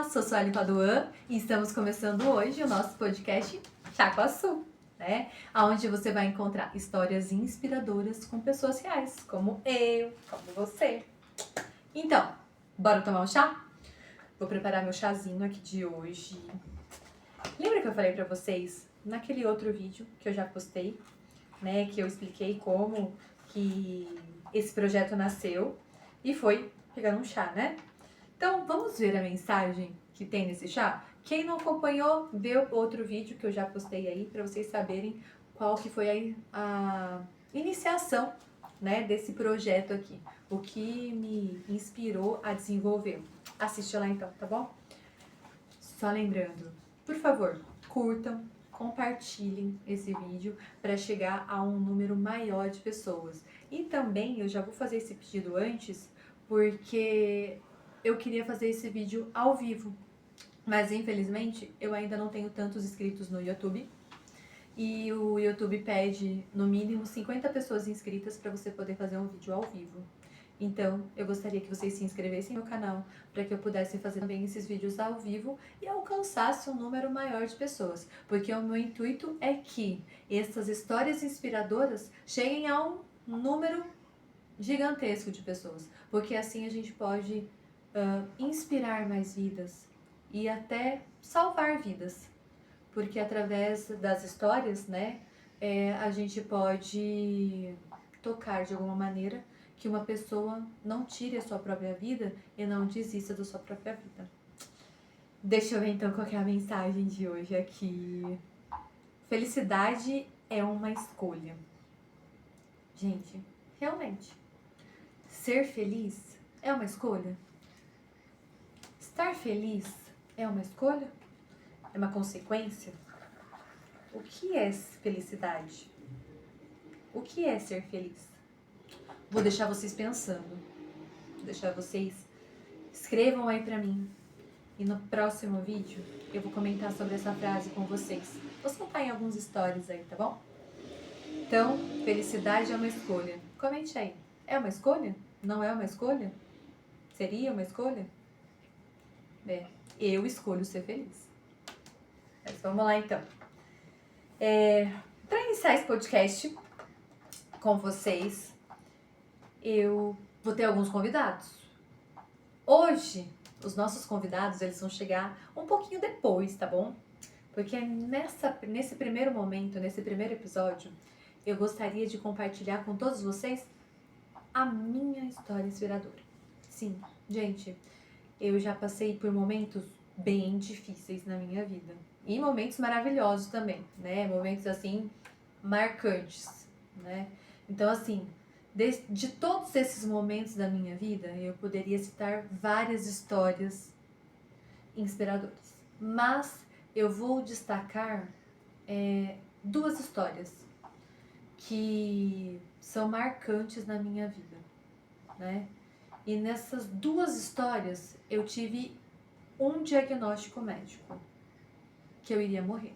Olá, sou Sueli Paduan e estamos começando hoje o nosso podcast Chá com Açu, né? Onde você vai encontrar histórias inspiradoras com pessoas reais, como eu, como você. Então, bora tomar um chá? Vou preparar meu chazinho aqui de hoje. Lembra que eu falei pra vocês naquele outro vídeo que eu já postei, né? Que eu expliquei como que esse projeto nasceu e foi pegando um chá, né? Então, vamos ver a mensagem que tem nesse chá? Quem não acompanhou, vê o outro vídeo que eu já postei aí, para vocês saberem qual que foi a iniciação, né, desse projeto aqui. O que me inspirou a desenvolver. Assiste lá então, tá bom? Só lembrando, por favor, curtam, compartilhem esse vídeo para chegar a um número maior de pessoas. E também, eu já vou fazer esse pedido antes, porque eu queria fazer esse vídeo ao vivo, mas infelizmente eu ainda não tenho tantos inscritos no YouTube e o YouTube pede no mínimo 50 pessoas inscritas para você poder fazer um vídeo ao vivo. Então, eu gostaria que vocês se inscrevessem no canal para que eu pudesse fazer também esses vídeos ao vivo e alcançasse um número maior de pessoas, porque o meu intuito é que essas histórias inspiradoras cheguem a um número gigantesco de pessoas, porque assim a gente pode inspirar mais vidas e até salvar vidas, porque através das histórias, né, a gente pode tocar de alguma maneira que uma pessoa não tire a sua própria vida e não desista da sua própria vida. Deixa eu ver então qual que é a mensagem de hoje aqui. Felicidade é uma escolha. Gente, realmente, ser feliz é uma escolha? Estar feliz é uma escolha? É uma consequência? O que é felicidade? O que é ser feliz? Vou deixar vocês pensando. Vou deixar vocês escrevam aí pra mim. E no próximo vídeo eu vou comentar sobre essa frase com vocês. Vou soltar em alguns stories aí, tá bom? Então, felicidade é uma escolha. Comente aí. É uma escolha? Não é uma escolha? Seria uma escolha? Eu escolho ser feliz. Mas vamos lá então. Para iniciar esse podcast com vocês, eu vou ter alguns convidados. Hoje, os nossos convidados, eles vão chegar um pouquinho depois, tá bom? Porque nesse primeiro momento, nesse primeiro episódio, eu gostaria de compartilhar com todos vocês a minha história inspiradora. Sim, gente, eu já passei por momentos bem difíceis na minha vida. E momentos maravilhosos também, né? Momentos, assim, marcantes, né? Então, assim, de todos esses momentos da minha vida, eu poderia citar várias histórias inspiradoras. Mas eu vou destacar duas histórias que são marcantes na minha vida, né? E nessas duas histórias eu tive um diagnóstico médico, que eu iria morrer.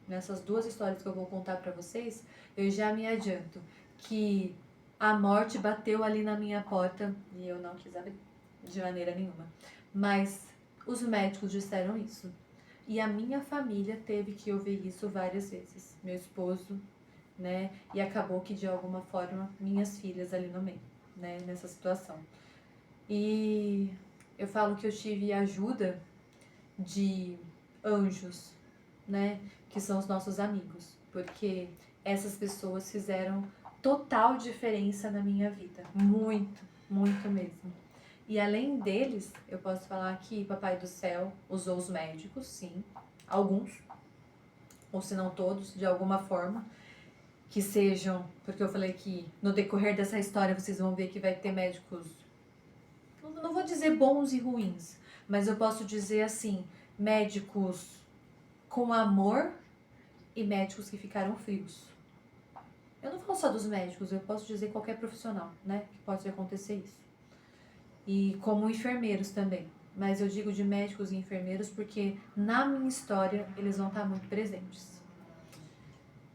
Nessas duas histórias que eu vou contar pra vocês, eu já me adianto que a morte bateu ali na minha porta e eu não quis abrir de maneira nenhuma. Mas os médicos disseram isso. E a minha família teve que ouvir isso várias vezes. Meu esposo, né? E acabou que de alguma forma minhas filhas ali no meio, né? Nessa situação. E eu falo que eu tive ajuda de anjos, né? Que são os nossos amigos, porque essas pessoas fizeram total diferença na minha vida, muito, muito mesmo. E além deles, eu posso falar que Papai do Céu usou os médicos, sim, alguns, ou se não todos, de alguma forma, que sejam, porque eu falei que no decorrer dessa história vocês vão ver que vai ter médicos, não vou dizer bons e ruins, mas eu posso dizer assim, médicos com amor e médicos que ficaram frios. Eu não falo só dos médicos, eu posso dizer qualquer profissional, né, que pode acontecer isso. E como enfermeiros também. Mas eu digo de médicos e enfermeiros porque na minha história eles vão estar muito presentes.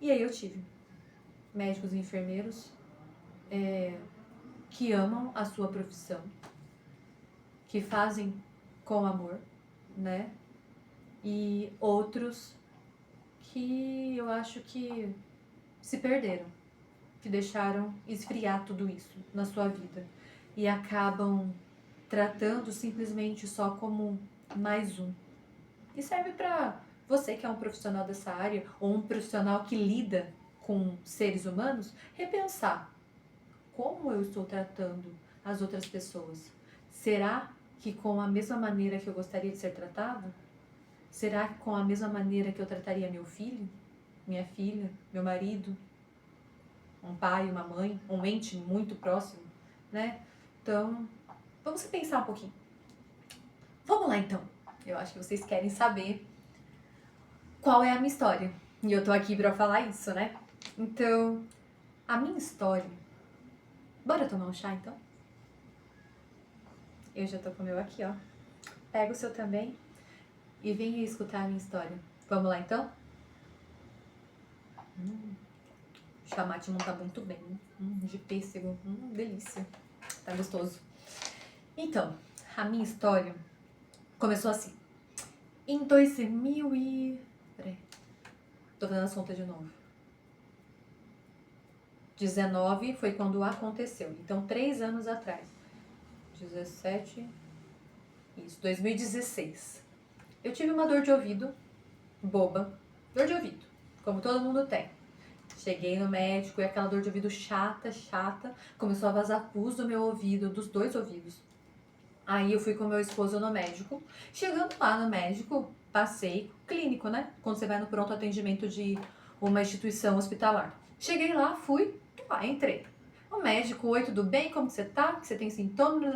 E aí eu tive médicos e enfermeiros que amam a sua profissão, que fazem com amor, né? E outros que eu acho que se perderam, que deixaram esfriar tudo isso na sua vida e acabam tratando simplesmente só como mais um. E serve para você que é um profissional dessa área ou um profissional que lida com seres humanos, repensar como eu estou tratando as outras pessoas. Será que com a mesma maneira que eu gostaria de ser tratado? Será que com a mesma maneira que eu trataria meu filho, minha filha, meu marido, um pai, uma mãe, um ente muito próximo, né? Então, vamos pensar um pouquinho. Vamos lá então. Eu acho que vocês querem saber qual é a minha história. E eu tô aqui pra falar isso, né? Então, a minha história. Bora tomar um chá então? Eu já tô com o meu aqui, ó. Pega o seu também e venha escutar a minha história. Vamos lá então? O chamate não tá muito bem. De pêssego. Delícia. Tá gostoso. Então, a minha história começou assim. Em 2000 e... Peraí. Tô fazendo as contas de novo. 19 foi quando aconteceu. Então, 3 anos atrás. 17... Isso, 2016. Eu tive uma dor de ouvido boba. Dor de ouvido, como todo mundo tem. Cheguei no médico e aquela dor de ouvido chata. Começou a vazar pus do meu ouvido, dos 2 ouvidos. Aí eu fui com meu esposo no médico. Chegando lá no médico, passei, clínico, né? Quando você vai no pronto atendimento de uma instituição hospitalar. Cheguei lá, fui, entrei. O médico, oi, tudo bem? Como você tá? Que você tem sintomas?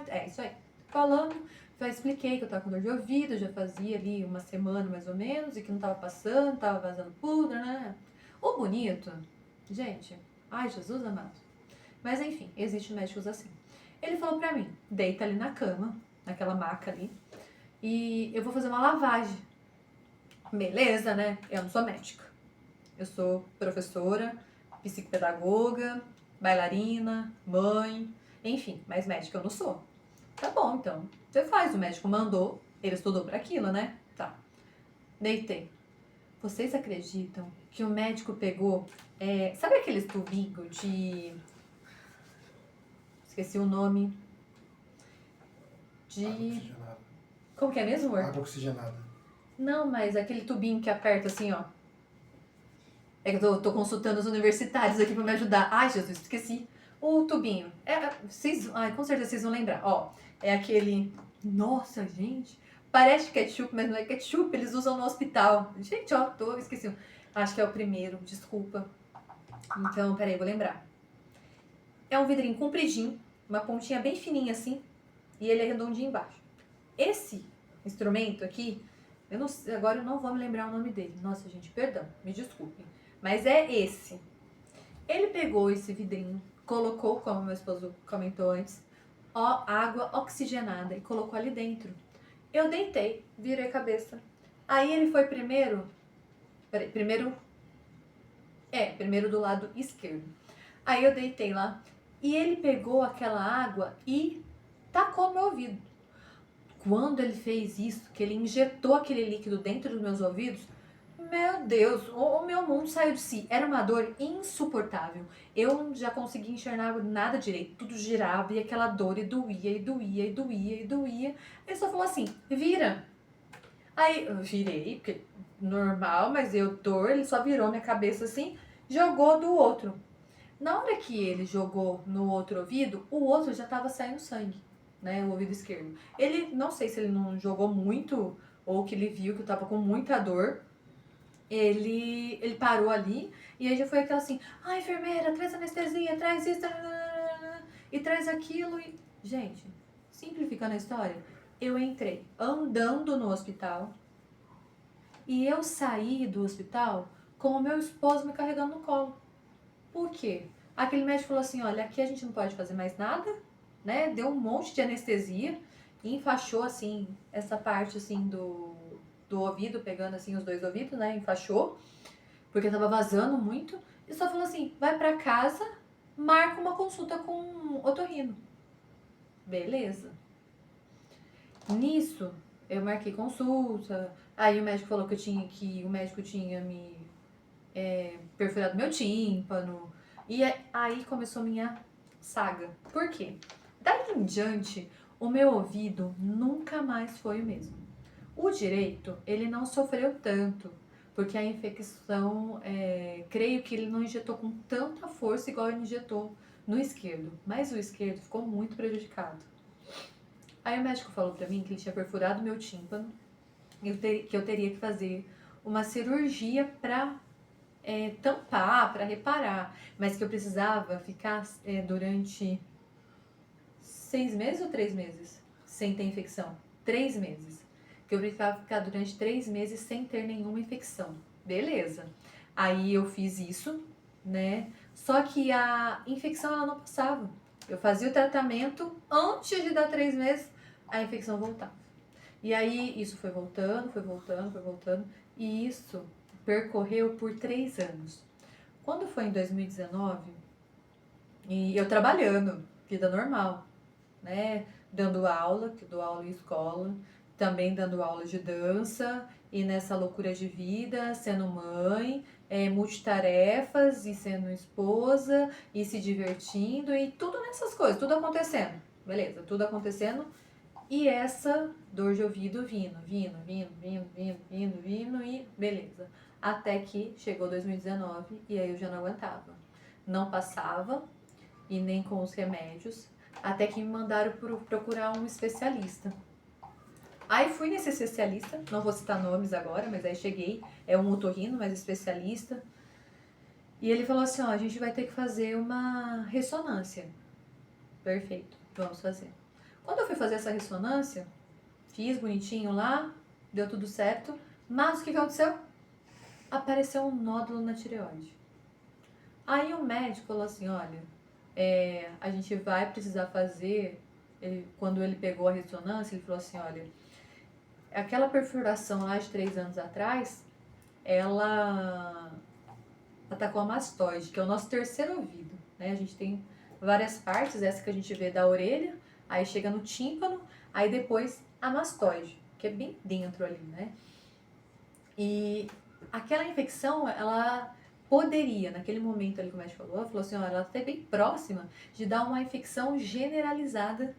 É isso aí. Falando, já expliquei que eu tava com dor de ouvido, já fazia ali uma semana mais ou menos, e que não tava passando, tava vazando pudra, né? O bonito, gente, ai Jesus amado. Mas enfim, existem médicos assim. Ele falou pra mim, deita ali na cama, naquela maca ali, e eu vou fazer uma lavagem. Beleza, né? Eu não sou médica. Eu sou professora, psicopedagoga, bailarina, mãe, enfim, mas médica eu não sou. Tá bom, então. Você faz, o médico mandou, ele estudou pra aquilo, né? Tá. Deitei. Vocês acreditam que o médico pegou, sabe aqueles tubinhos de... Esqueci o nome. Água oxigenada. Como que é mesmo, amor? Água oxigenada. Não, mas aquele tubinho que aperta assim, ó. É que eu tô consultando os universitários aqui pra me ajudar. Ai, Jesus, esqueci. O tubinho. Com certeza vocês vão lembrar. Ó, é aquele... Nossa, gente. Parece ketchup, mas não é ketchup. Eles usam no hospital. Gente, ó, esqueci. Acho que é o primeiro, desculpa. Então, peraí, vou lembrar. É um vidrinho compridinho, uma pontinha bem fininha assim, e ele é redondinho embaixo. Esse instrumento aqui, agora eu não vou me lembrar o nome dele. Nossa, gente, perdão, me desculpem. Mas é esse. Ele pegou esse vidrinho, colocou, como meu esposo comentou antes, água oxigenada e colocou ali dentro. Eu deitei, virei a cabeça. Aí ele foi primeiro do lado esquerdo. Aí eu deitei lá e ele pegou aquela água e tacou no meu ouvido. Quando ele fez isso, que ele injetou aquele líquido dentro dos meus ouvidos, meu Deus, o meu mundo saiu de si. Era uma dor insuportável. Eu não já conseguia enxergar nada direito. Tudo girava e aquela dor e doía, e doía, e doía, e doía. Ele só falou assim, vira. Aí eu virei, porque normal, mas dor, ele só virou minha cabeça assim, jogou do outro. Na hora que ele jogou no outro ouvido, o outro já tava saindo sangue, né? O ouvido esquerdo. Ele, não sei se ele não jogou muito ou que ele viu que eu tava com muita dor. Ele parou ali e aí já foi aquela assim, enfermeira, traz anestesia, traz isso, e traz aquilo. E... Gente, simplificando a história, eu entrei andando no hospital e eu saí do hospital com o meu esposo me carregando no colo. Por quê? Aquele médico falou assim, olha, aqui a gente não pode fazer mais nada, né? Deu um monte de anestesia e enfaixou, assim, essa parte, assim, do ouvido, pegando, assim, os 2 ouvidos, né? Enfaixou, porque tava vazando muito. E só falou assim, vai pra casa, marca uma consulta com o otorrino. Beleza. Nisso, eu marquei consulta, aí o médico falou que o médico tinha me perfurado meu tímpano, e aí começou minha saga. Por quê? Daí em diante, o meu ouvido nunca mais foi o mesmo. O direito, ele não sofreu tanto, porque a infecção, creio que ele não injetou com tanta força igual ele injetou no esquerdo, mas o esquerdo ficou muito prejudicado. Aí o médico falou pra mim que ele tinha perfurado meu tímpano, que eu teria que fazer uma cirurgia pra tampar, pra reparar, mas que eu precisava ficar durante 6 meses ou 3 meses sem ter infecção? 3 meses. Que eu precisava ficar durante 3 meses sem ter nenhuma infecção. Beleza. Aí eu fiz isso, né? Só que a infecção ela não passava. Eu fazia o tratamento, antes de dar 3 meses, a infecção voltava. E aí isso foi voltando, foi voltando, foi voltando. E isso percorreu por 3 anos. Quando foi em 2019, e eu trabalhando, vida normal, né? Dando aula, que eu dou aula em escola, também dando aula de dança, e nessa loucura de vida, sendo mãe, multitarefas, e sendo esposa, e se divertindo, e tudo nessas coisas, tudo acontecendo. Beleza, tudo acontecendo. E essa dor de ouvido vindo, e beleza. Até que chegou 2019 e aí eu já não aguentava. Não passava, e nem com os remédios, até que me mandaram procurar um especialista. Aí fui nesse especialista, não vou citar nomes agora, mas aí cheguei, é um otorrino, mas especialista, e ele falou assim, ó, a gente vai ter que fazer uma ressonância. Perfeito, vamos fazer. Quando eu fui fazer essa ressonância, fiz bonitinho lá, deu tudo certo, mas o que aconteceu? Apareceu um nódulo na tireoide. Aí o médico falou assim, olha, a gente vai precisar fazer, quando ele pegou a ressonância, ele falou assim, olha, aquela perfuração lá de 3 anos atrás, ela atacou a mastoide, que é o nosso terceiro ouvido, né? A gente tem várias partes, essa que a gente vê da orelha, aí chega no tímpano, aí depois a mastoide, que é bem dentro ali, né? E aquela infecção, ela poderia, naquele momento ali que o médico falou assim, olha, ela está bem próxima de dar uma infecção generalizada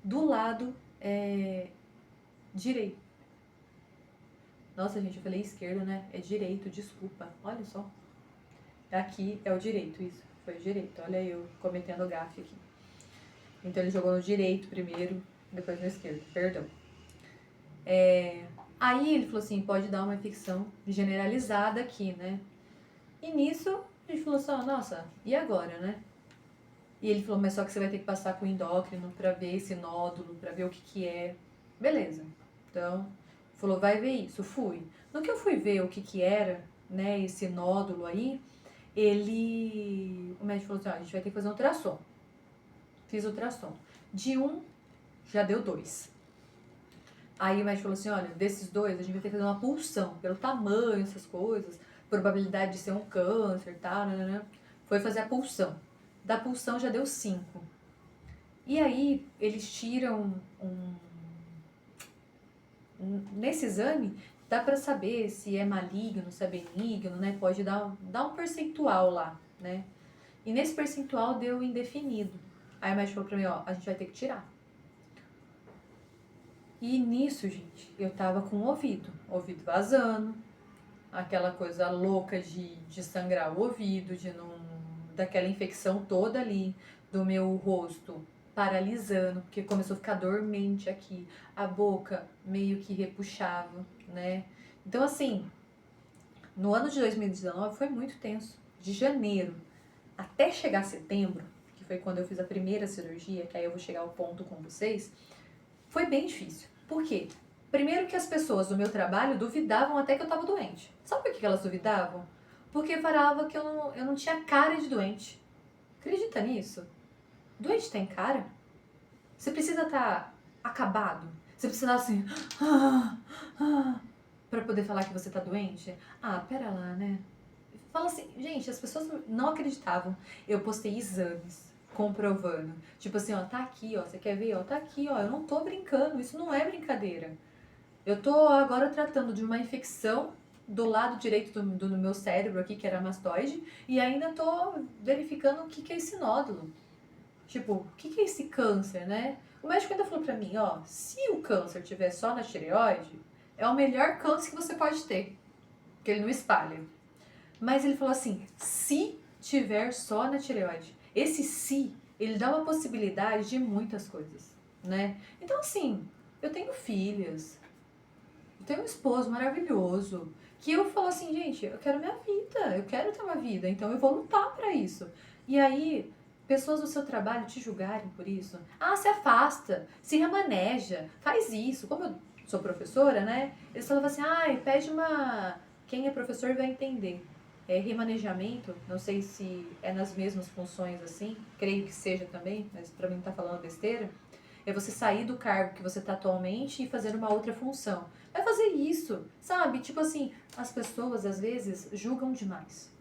do lado direito. Nossa, gente, eu falei esquerdo, né? É direito, desculpa. Olha só. Aqui é o direito, isso. Foi o direito. Olha eu cometendo gafe aqui. Então ele jogou no direito primeiro, depois no esquerdo. Perdão. Aí ele falou assim, pode dar uma infecção generalizada aqui, né? E nisso a gente falou assim, nossa, e agora, né? E ele falou, mas só que você vai ter que passar com o endócrino pra ver esse nódulo, pra ver o que que é. Beleza. Então, falou, vai ver isso. Fui. No que eu fui ver o que que era, né, esse nódulo aí, o médico falou assim, a gente vai ter que fazer um ultrassom. Fiz ultrassom. De um, já deu 2. Aí o médico falou assim, olha, desses 2 a gente vai ter que fazer uma pulsão, pelo tamanho, essas coisas, probabilidade de ser um câncer e tal, né? Foi fazer a pulsão. Da pulsão já deu 5. E aí eles tiram nesse exame, dá pra saber se é maligno, se é benigno, né? Pode dar um percentual lá, né? E nesse percentual deu indefinido. Aí o médico falou pra mim, ó, a gente vai ter que tirar. E nisso, gente, eu tava com o ouvido vazando, aquela coisa louca de sangrar o ouvido, daquela infecção toda ali, do meu rosto paralisando, porque começou a ficar dormente aqui, a boca meio que repuxava, né? Então, assim, no ano de 2019 foi muito tenso. De janeiro até chegar setembro, que foi quando eu fiz a primeira cirurgia, que aí eu vou chegar ao ponto com vocês, foi bem difícil. Por quê? Primeiro que as pessoas do meu trabalho duvidavam até que eu tava doente. Sabe por que elas duvidavam? Porque falavam que eu não tinha cara de doente. Acredita nisso? Doente tem cara? Você precisa estar acabado. Você precisa assim, pra poder falar que você tá doente? Ah, pera lá, né? Fala assim, gente, as pessoas não acreditavam. Eu postei exames. comprovando. Tipo assim, ó, tá aqui, ó, você quer ver, ó, tá aqui, ó, eu não tô brincando, isso não é brincadeira. Eu tô agora tratando de uma infecção do lado direito do meu cérebro aqui, que era mastoide, e ainda tô verificando o que que é esse nódulo. Tipo, o que que é esse câncer, né? O médico ainda falou pra mim, ó, se o câncer tiver só na tireoide, é o melhor câncer que você pode ter, porque ele não espalha. Mas ele falou assim, se tiver só na tireoide. Esse se, ele dá uma possibilidade de muitas coisas, né? Então, assim, eu tenho filhas, eu tenho um esposo maravilhoso, que eu falo assim, gente, eu quero minha vida, eu quero ter uma vida, então eu vou lutar pra isso. E aí, pessoas do seu trabalho te julgarem por isso. Ah, se afasta, se remaneja, faz isso. Como eu sou professora, né? Eles falavam assim, ai, pede uma... Quem é professor vai entender. É, remanejamento, não sei se é nas mesmas funções assim, creio que seja também, mas pra mim tá falando besteira. É você sair do cargo que você tá atualmente e fazer uma outra função. Vai fazer isso, sabe? Tipo assim, as pessoas às vezes julgam demais.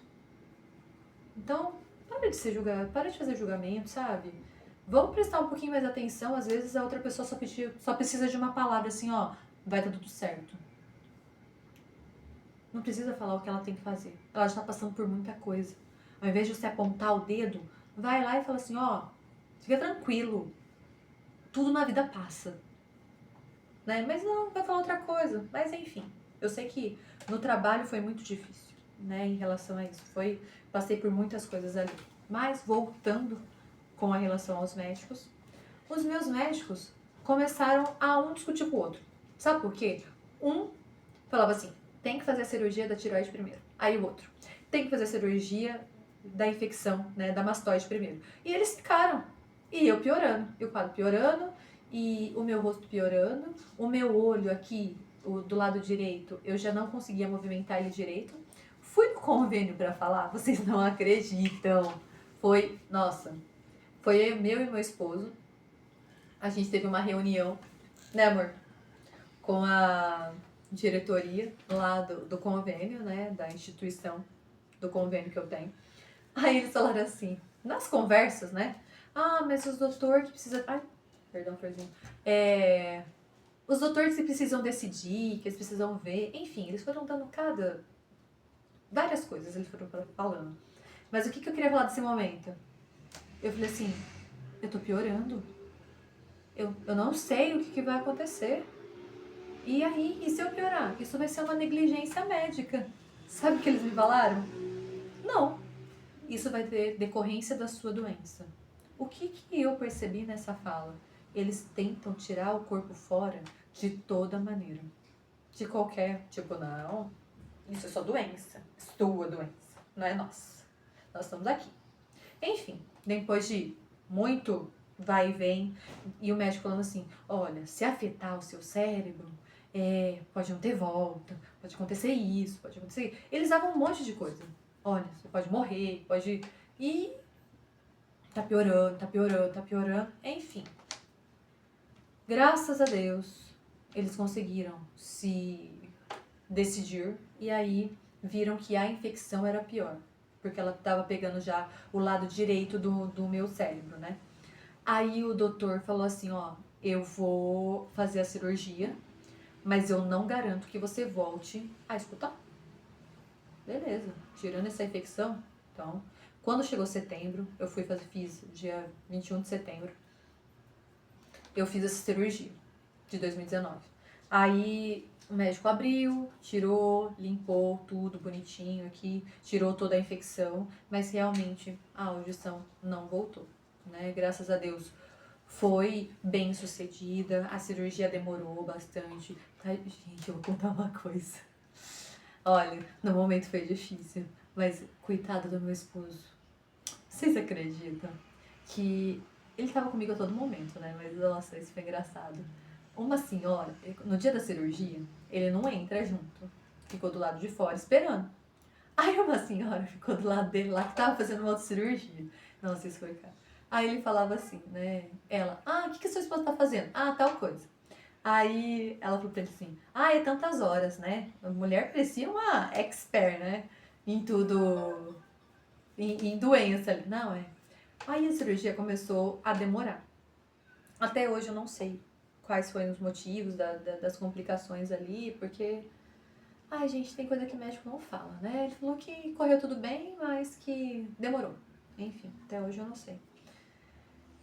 Então, para de ser julgar, para de fazer julgamento, sabe? Vamos prestar um pouquinho mais atenção. Às vezes a outra pessoa só precisa de uma palavra assim, ó, vai dar tudo certo. Não precisa falar o que ela tem que fazer. Ela já tá passando por muita coisa. Ao invés de você apontar o dedo, vai lá e fala assim, ó, fica tranquilo. Tudo na vida passa. Né? Mas não, vai falar outra coisa. Mas enfim, eu sei que no trabalho foi muito difícil, né, em relação a isso. Passei por muitas coisas ali. Mas voltando com a relação aos médicos, os meus médicos começaram a um discutir com o outro. Sabe por quê? Um falava assim, tem que fazer a cirurgia da tireoide primeiro. Aí o outro, tem que fazer a cirurgia da infecção, né, da mastoide primeiro. E eles ficaram. E eu piorando, e o quadro piorando, e o meu rosto piorando, o meu olho aqui, do lado direito, eu já não conseguia movimentar ele direito. Fui no convênio pra falar, vocês não acreditam. Nossa, foi meu e meu esposo. A gente teve uma reunião, né, amor? Com a diretoria lá do convênio, né, da instituição do convênio que eu tenho. Aí eles falaram assim, nas conversas, né? Ah, mas os doutores que precisam... Ai, perdão, Florzinho. Os doutores que precisam decidir, que eles precisam ver... Enfim, eles foram dando várias coisas, eles foram falando. Mas o que eu queria falar desse momento? Eu falei assim, eu tô piorando. Eu não sei o que vai acontecer. E aí, e se eu piorar? Isso vai ser uma negligência médica. Sabe o que eles me falaram? Não. Isso vai ter decorrência da sua doença. O que eu percebi nessa fala? Eles tentam tirar o corpo fora de toda maneira. De qualquer, tipo, não, isso é só doença. Sua doença, não é nossa. Nós estamos aqui. Enfim, depois de muito vai e vem, e o médico falando assim, olha, se afetar o seu cérebro, pode não ter volta, pode acontecer isso, pode acontecer isso. Eles davam um monte de coisa. Olha, você pode morrer, pode... E tá piorando, tá piorando, tá piorando. Enfim. Graças a Deus, eles conseguiram se decidir e aí viram que a infecção era pior. Porque ela tava pegando já o lado direito do meu cérebro, né? Aí o doutor falou assim, ó, eu vou fazer a cirurgia, mas eu não garanto que você volte a escutar. Beleza, tirando essa infecção, então, quando chegou setembro, fiz dia 21 de setembro, eu fiz essa cirurgia de 2019. Aí o médico abriu, tirou, limpou tudo bonitinho aqui, tirou toda a infecção, mas realmente a audição não voltou, né? Graças a Deus foi bem sucedida, a cirurgia demorou bastante. Gente, eu vou contar uma coisa. Olha, no momento foi difícil, mas coitado do meu esposo. Vocês acreditam que ele tava comigo a todo momento, né? Mas nossa, isso foi engraçado. Uma senhora, no dia da cirurgia, ele não entra junto. Ficou do lado de fora esperando. Aí uma senhora ficou do lado dele lá que tava fazendo uma outra cirurgia. Nossa, isso foi cara. Aí ele falava assim, né? Ela, o que sua esposa tá fazendo? Ah, tal coisa. Aí ela falou pra ele assim, é tantas horas, né? A mulher parecia uma expert, né? Em tudo, em doença ali. Não, Aí a cirurgia começou a demorar. Até hoje eu não sei quais foram os motivos das complicações ali, porque... Ai, gente, tem coisa que o médico não fala, né? Ele falou que correu tudo bem, mas que demorou. Enfim, até hoje eu não sei.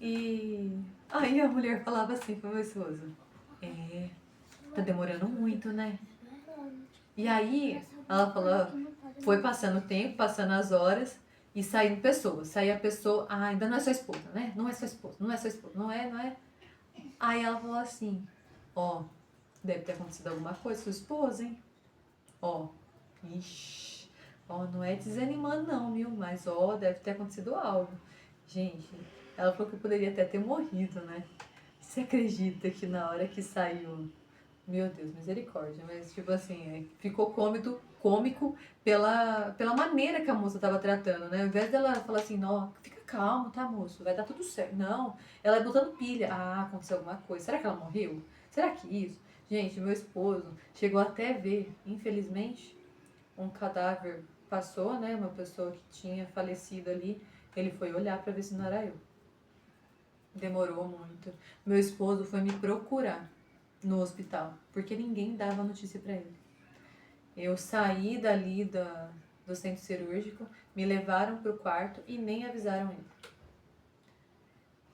E aí a mulher falava assim pro meu esposo: tá demorando muito, né? E aí ela falou, foi passando o tempo, passando as horas e saindo pessoas. Saía a pessoa, ainda não é sua esposa, né? Não é sua esposa, não é sua esposa, não é. Aí ela falou assim: ó, deve ter acontecido alguma coisa com sua esposa, hein? Ó, ixi, ó, não é desanimando não, viu? Mas ó, deve ter acontecido algo. Gente, ela falou que eu poderia até ter morrido, né? Você acredita que na hora que saiu, meu Deus, misericórdia, mas tipo assim, ficou cômico pela maneira que a moça tava tratando, né? Ao invés dela falar assim, não, fica calmo, tá, moço, vai dar tudo certo. Não, ela é botando pilha. Ah, aconteceu alguma coisa. Será que ela morreu? Será que isso? Gente, meu esposo chegou até ver, infelizmente, um cadáver passou, né? Uma pessoa que tinha falecido ali. Ele foi olhar pra ver se não era eu. Demorou muito. Meu esposo foi me procurar no hospital, porque ninguém dava notícia pra ele. Eu saí dali do centro cirúrgico, me levaram pro quarto e nem avisaram ele.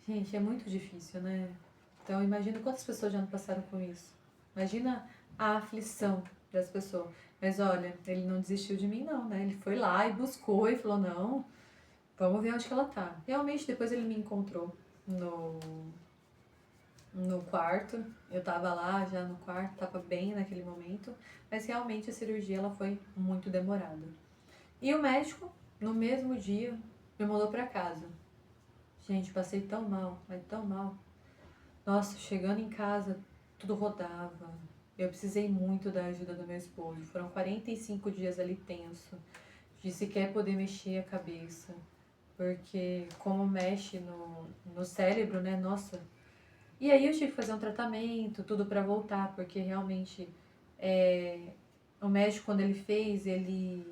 Gente, é muito difícil, né? Então, imagina quantas pessoas já não passaram com isso. Imagina a aflição das pessoas. Mas olha, ele não desistiu de mim não, né? Ele foi lá e buscou e falou, não, vamos ver onde que ela tá. Realmente, depois ele me encontrou no quarto. Eu tava lá já no quarto, tava bem naquele momento. Mas realmente a cirurgia ela foi muito demorada. E o médico, no mesmo dia, me mandou pra casa. Gente, passei tão mal, mas tão mal. Nossa, chegando em casa, tudo rodava. Eu precisei muito da ajuda do meu esposo. Foram 45 dias ali tenso, de sequer poder mexer a cabeça. Porque como mexe no cérebro, né? Nossa. E aí eu tive que fazer um tratamento, tudo pra voltar, porque realmente o médico, quando ele fez, ele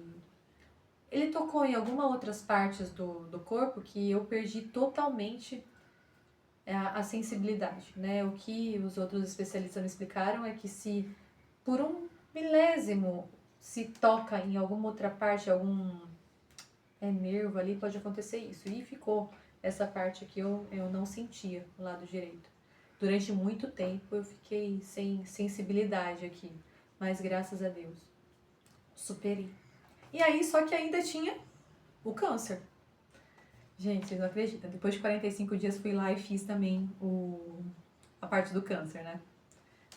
tocou em algumas outras partes do corpo que eu perdi totalmente a sensibilidade, né? O que os outros especialistas me explicaram é que se por um milésimo se toca em alguma outra parte, algum nervo ali, pode acontecer isso. E ficou essa parte aqui eu não sentia o lado direito. Durante muito tempo eu fiquei sem sensibilidade aqui, mas graças a Deus superei. E aí, só que ainda tinha o câncer. Gente, vocês não acreditam. Depois de 45 dias fui lá e fiz também a parte do câncer, né?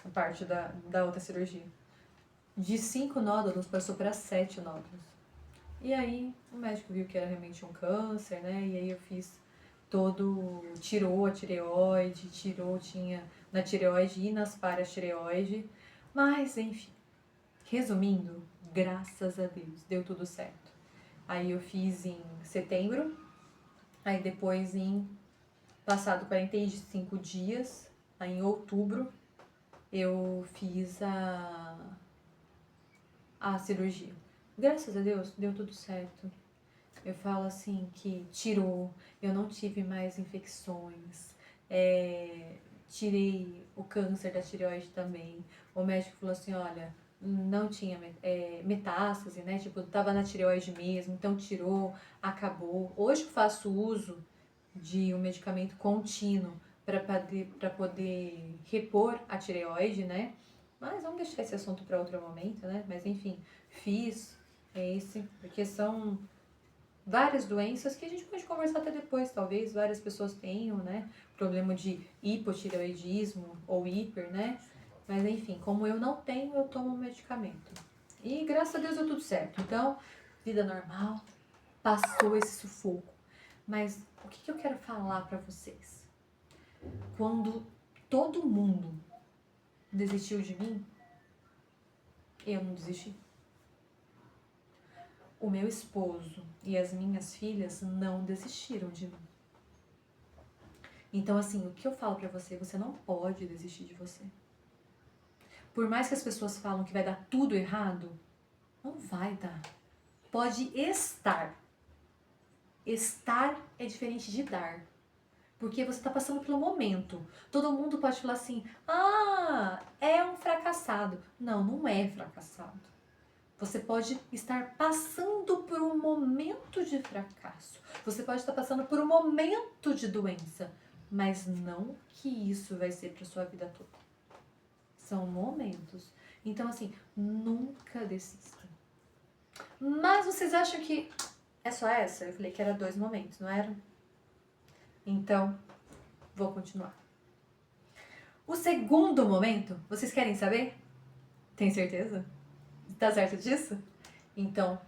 A parte da outra cirurgia. De 5 nódulos passou para 7 nódulos. E aí o médico viu que era realmente um câncer, né? E aí eu fiz tirou a tireoide, tinha na tireoide e nas paratireoide. Mas, enfim, resumindo, graças a Deus, deu tudo certo. Aí eu fiz em setembro, aí depois passado 45 dias, aí em outubro, eu fiz a cirurgia. Graças a Deus, deu tudo certo. Eu falo assim que tirou, eu não tive mais infecções, tirei o câncer da tireoide também. O médico falou assim, olha, não tinha metástase, né? Tipo, tava na tireoide mesmo, então tirou, acabou. Hoje eu faço uso de um medicamento contínuo para poder repor a tireoide, né? Mas vamos deixar esse assunto para outro momento, né? Mas enfim, fiz esse, porque são várias doenças que a gente pode conversar até depois, talvez várias pessoas tenham, né? Problema de hipotireoidismo ou hiper, né? Mas enfim, como eu não tenho, eu tomo um medicamento. E graças a Deus deu tudo certo. Então, vida normal, passou esse sufoco. Mas o que eu quero falar pra vocês? Quando todo mundo desistiu de mim, eu não desisti. O meu esposo e as minhas filhas não desistiram de mim. Então, assim, o que eu falo pra você, você não pode desistir de você. Por mais que as pessoas falam que vai dar tudo errado, não vai dar. Pode estar Estar é diferente de dar. Porque você está passando pelo momento. Todo mundo pode falar assim, é um fracassado. Não, não é fracassado. Você pode estar passando por um momento de fracasso. Você pode estar passando por um momento de doença. Mas não que isso vai ser para sua vida toda. São momentos. Então, assim, nunca desistam. Mas vocês acham que é só essa? Eu falei que era 2 momentos, não era? Então, vou continuar. O segundo momento, vocês querem saber? Tem certeza? Tá certo disso? Então,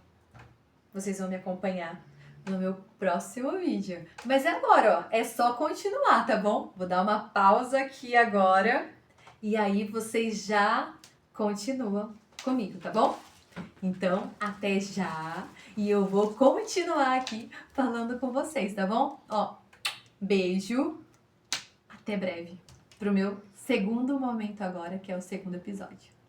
vocês vão me acompanhar no meu próximo vídeo. Mas é agora, ó. É só continuar, tá bom? Vou dar uma pausa aqui agora. E aí vocês já continuam comigo, tá bom? Então, até já. E eu vou continuar aqui falando com vocês, tá bom? Ó, beijo. Até breve. Pro meu segundo momento agora, que é o segundo episódio.